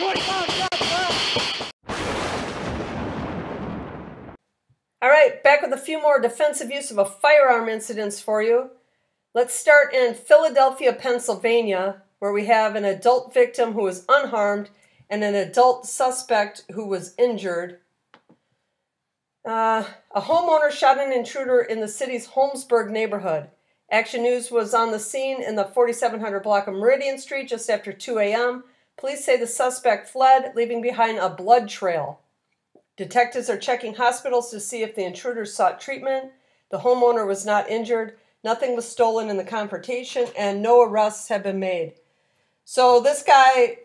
All right, back with a few more defensive use of a firearm incidents for you. Let's start in Philadelphia, Pennsylvania, where we have an adult victim who was unharmed and an adult suspect who was injured. A homeowner shot an intruder in the city's Holmesburg neighborhood. Action News was on the scene in the 4700 block of Meridian Street just after 2 a.m. Police say the suspect fled, leaving behind a blood trail. Detectives are checking hospitals to see if the intruder sought treatment. The homeowner was not injured. Nothing was stolen in the confrontation, and no arrests have been made. So this guy,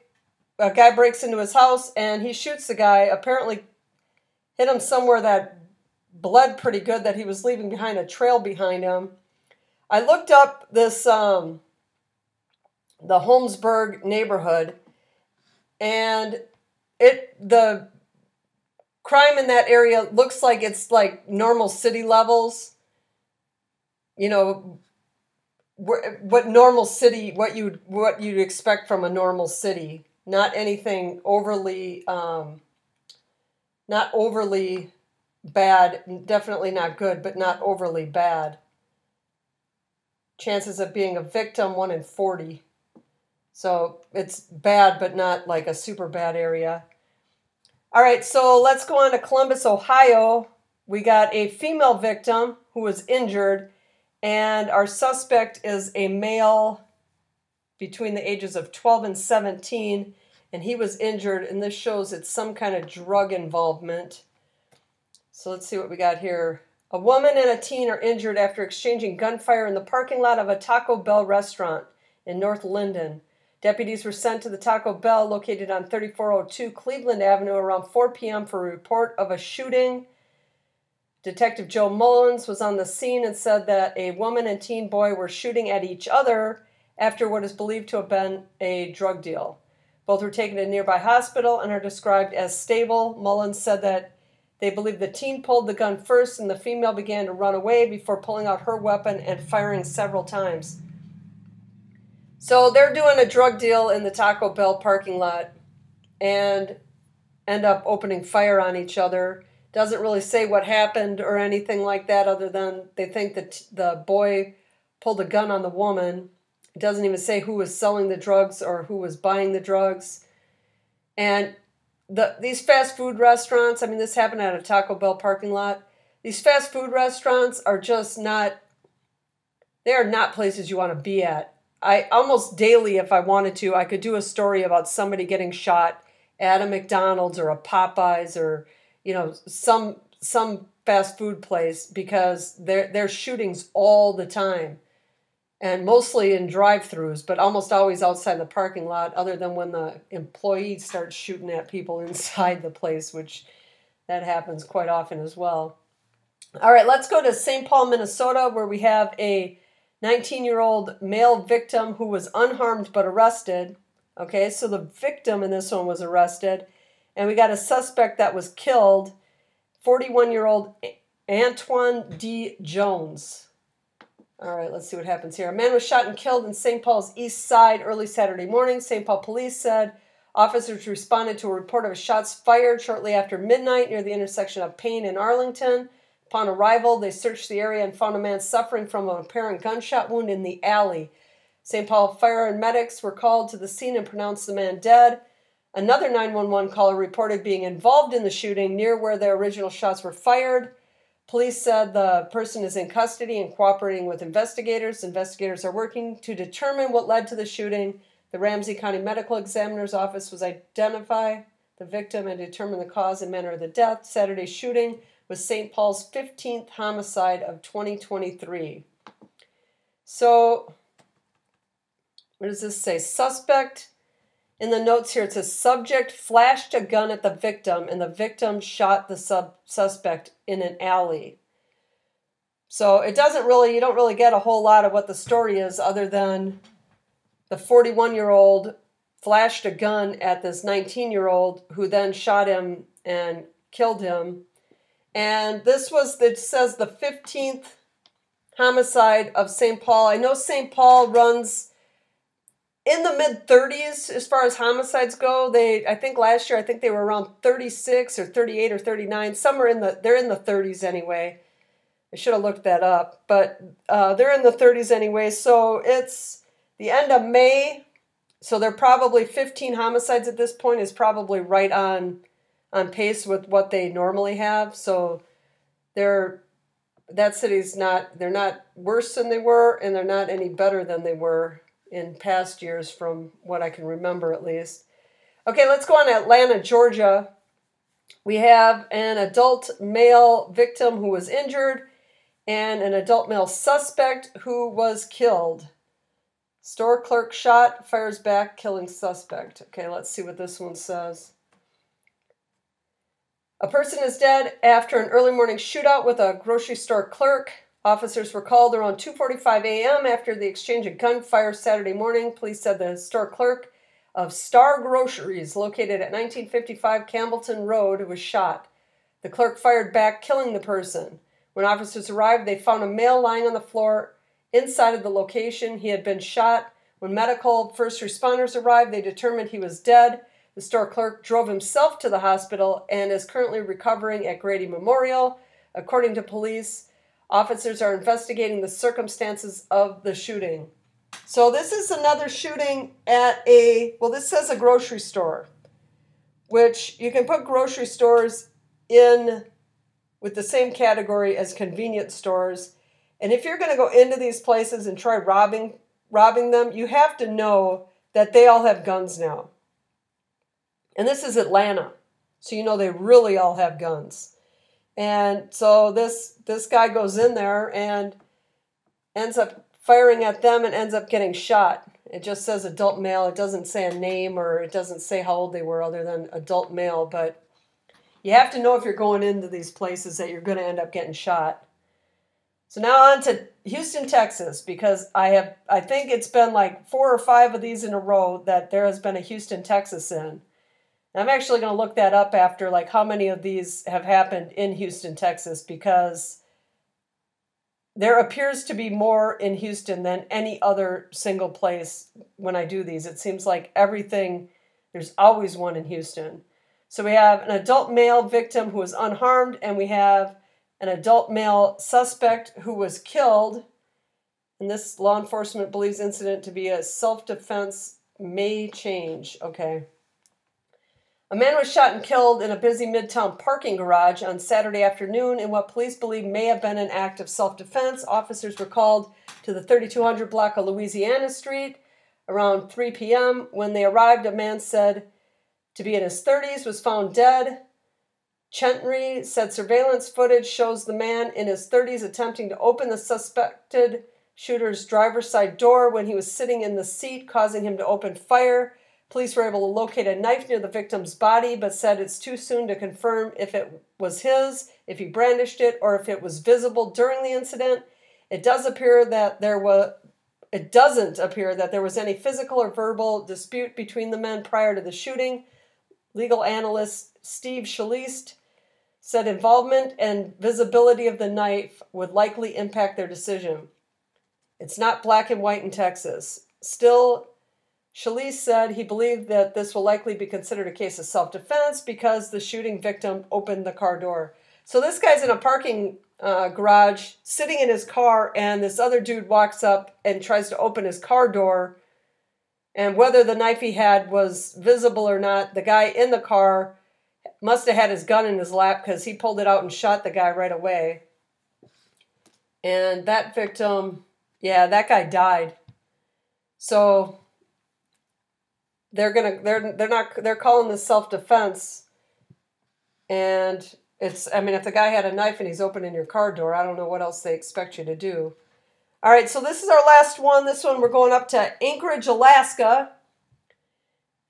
a guy breaks into his house, and he shoots the guy, apparently hit him somewhere that bled pretty good, that he was leaving behind a trail behind him. I looked up this, the Holmesburg neighborhood, and the crime in that area looks like it's like normal city levels. You know, what you'd expect from a normal city. Not anything overly, not overly bad. Definitely not good, but not overly bad. Chances of being a victim, 1 in 40. So it's bad, but not like a super bad area. All right, so let's go on to Columbus, Ohio. We got a female victim who was injured, and our suspect is a male between the ages of 12 and 17, and he was injured, and this shows it's some kind of drug involvement. So let's see what we got here. A woman and a teen are injured after exchanging gunfire in the parking lot of a Taco Bell restaurant in North Linden. Deputies were sent to the Taco Bell located on 3402 Cleveland Avenue around 4 p.m. for a report of a shooting. Detective Joe Mullins was on the scene and said that a woman and teen boy were shooting at each other after what is believed to have been a drug deal. Both were taken to a nearby hospital and are described as stable. Mullins said that they believe the teen pulled the gun first and the female began to run away before pulling out her weapon and firing several times. So they're doing a drug deal in the Taco Bell parking lot and end up opening fire on each other. Doesn't really say what happened or anything like that other than they think that the boy pulled a gun on the woman. It doesn't even say who was selling the drugs or who was buying the drugs. And these fast food restaurants, I mean, this happened at a Taco Bell parking lot. These fast food restaurants are just not, they are not places you want to be at. I almost daily, if I wanted to, I could do a story about somebody getting shot at a McDonald's or a Popeyes or, you know, some fast food place because there's shootings all the time. And mostly in drive-thrus, but almost always outside the parking lot, other than when the employee starts shooting at people inside the place, which that happens quite often as well. All right, let's go to St. Paul, Minnesota, where we have a 19-year-old male victim who was unharmed but arrested. Okay, so the victim in this one was arrested. And we got a suspect that was killed, 41-year-old Antoine D. Jones. All right, let's see what happens here. A man was shot and killed in St. Paul's East Side early Saturday morning. St. Paul police said officers responded to a report of shots fired shortly after midnight near the intersection of Payne and Arlington. Upon arrival, they searched the area and found a man suffering from an apparent gunshot wound in the alley. St. Paul fire and medics were called to the scene and pronounced the man dead. Another 911 caller reported being involved in the shooting near where the original shots were fired. Police said the person is in custody and cooperating with investigators. Investigators are working to determine what led to the shooting. The Ramsey County Medical Examiner's Office was identify the victim and determine the cause and manner of the death. Saturday's shooting was St. Paul's 15th homicide of 2023. So, what does this say? Suspect, in the notes here, it says subject flashed a gun at the victim and the victim shot the suspect in an alley. So it doesn't really, you don't really get a whole lot of what the story is other than the 41-year-old flashed a gun at this 19-year-old who then shot him and killed him. And this was, it says, the 15th homicide of St. Paul. I know St. Paul runs in the mid-30s as far as homicides go. I think last year, I think they were around 36 or 38 or 39. They're in the 30s anyway. I should have looked that up, but they're in the 30s anyway. So it's the end of May. So they're probably 15 homicides at this point is probably right on pace with what they normally have. So they're not worse than they were, and they're not any better than they were in past years from what I can remember at least. Okay, let's go on to Atlanta, Georgia. We have an adult male victim who was injured and an adult male suspect who was killed. Store clerk shot, fires back, killing suspect. Okay, let's see what this one says. A person is dead after an early morning shootout with a grocery store clerk. Officers were called around 2:45 a.m. after the exchange of gunfire Saturday morning. Police said the store clerk of Star Groceries, located at 1955 Campbellton Road, was shot. The clerk fired back, killing the person. When officers arrived, they found a male lying on the floor inside of the location. He had been shot. When medical first responders arrived, they determined he was dead. The store clerk drove himself to the hospital and is currently recovering at Grady Memorial. According to police, officers are investigating the circumstances of the shooting. So this is another shooting at this says a grocery store, which you can put grocery stores in with the same category as convenience stores. And if you're going to go into these places and try robbing them, you have to know that they all have guns now. And this is Atlanta, so you know they really all have guns. And so this guy goes in there and ends up firing at them and ends up getting shot. It just says adult male. It doesn't say a name or it doesn't say how old they were other than adult male. But you have to know if you're going into these places that you're going to end up getting shot. So now on to Houston, Texas, because I think it's been like 4 or 5 of these in a row that there has been a Houston, Texas in. I'm actually going to look that up after, like, how many of these have happened in Houston, Texas, because there appears to be more in Houston than any other single place when I do these. It seems like there's always one in Houston. So we have an adult male victim who was unharmed, and we have an adult male suspect who was killed. And this law enforcement believes incident to be a self-defense may change. Okay. A man was shot and killed in a busy Midtown parking garage on Saturday afternoon in what police believe may have been an act of self-defense. Officers were called to the 3200 block of Louisiana Street around 3 p.m. When they arrived, a man said to be in his 30s was found dead. Chentry said surveillance footage shows the man in his 30s attempting to open the suspected shooter's driver's side door when he was sitting in the seat, causing him to open fire. Police were able to locate a knife near the victim's body, but said it's too soon to confirm if it was his, if he brandished it, or if it was visible during the incident. It doesn't appear that there was any physical or verbal dispute between the men prior to the shooting. Legal analyst Steve Schlist said involvement and visibility of the knife would likely impact their decision. It's not black and white in Texas. Still, Schlist said he believed that this will likely be considered a case of self-defense because the shooting victim opened the car door. So this guy's in a parking garage, sitting in his car, and this other dude walks up and tries to open his car door. And whether the knife he had was visible or not, the guy in the car must have had his gun in his lap because he pulled it out and shot the guy right away. And that victim, that guy died. So they're calling this self-defense. And if the guy had a knife and he's opening your car door, I don't know what else they expect you to do. All right, so this is our last one. This one we're going up to Anchorage, Alaska.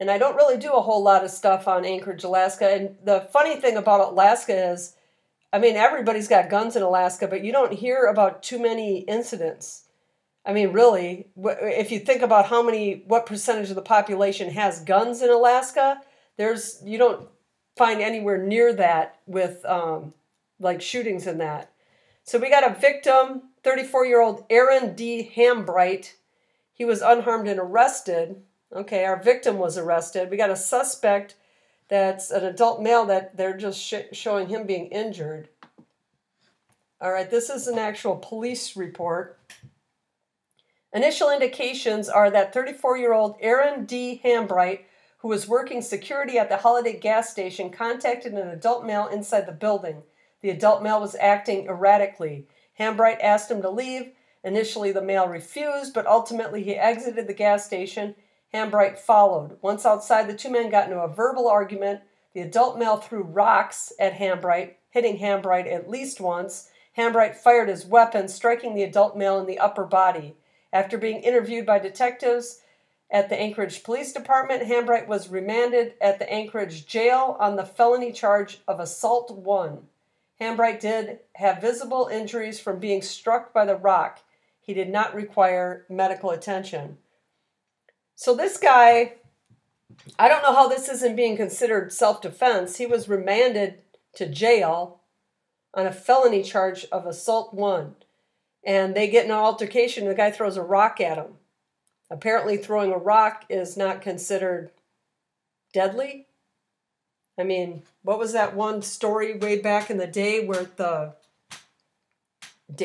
And I don't really do a whole lot of stuff on Anchorage, Alaska. And the funny thing about Alaska is, everybody's got guns in Alaska, but you don't hear about too many incidents. Really, if you think about what percentage of the population has guns in Alaska, you don't find anywhere near that with like shootings and that. So we got a victim, 34-year-old Aaron D. Hambright. He was unharmed and arrested. Okay, our victim was arrested. We got a suspect that's an adult male that they're just showing him being injured. All right, this is an actual police report. Initial indications are that 34-year-old Aaron D. Hambright, who was working security at the Holiday gas station, contacted an adult male inside the building. The adult male was acting erratically. Hambright asked him to leave. Initially, the male refused, but ultimately he exited the gas station. Hambright followed. Once outside, the two men got into a verbal argument. The adult male threw rocks at Hambright, hitting Hambright at least once. Hambright fired his weapon, striking the adult male in the upper body. After being interviewed by detectives at the Anchorage Police Department, Hambright was remanded at the Anchorage jail on the felony charge of assault 1. Hambright did have visible injuries from being struck by the rock. He did not require medical attention. So this guy, I don't know how this isn't being considered self-defense. He was remanded to jail on a felony charge of assault 1. And they get in an altercation. The guy throws a rock at him. Apparently throwing a rock is not considered deadly. I mean, what was that one story way back in the day where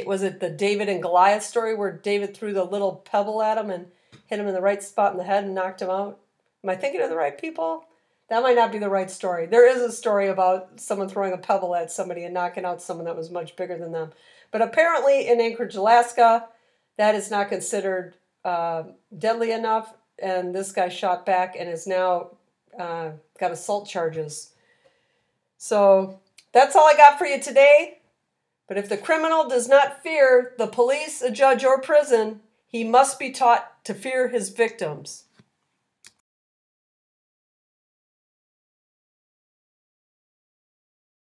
was it the David and Goliath story where David threw the little pebble at him and hit him in the right spot in the head and knocked him out? Am I thinking of the right people? That might not be the right story. There is a story about someone throwing a pebble at somebody and knocking out someone that was much bigger than them. But apparently in Anchorage, Alaska, that is not considered deadly enough. And this guy shot back and is now got assault charges. So that's all I got for you today. But if the criminal does not fear the police, a judge, or prison, he must be taught to fear his victims.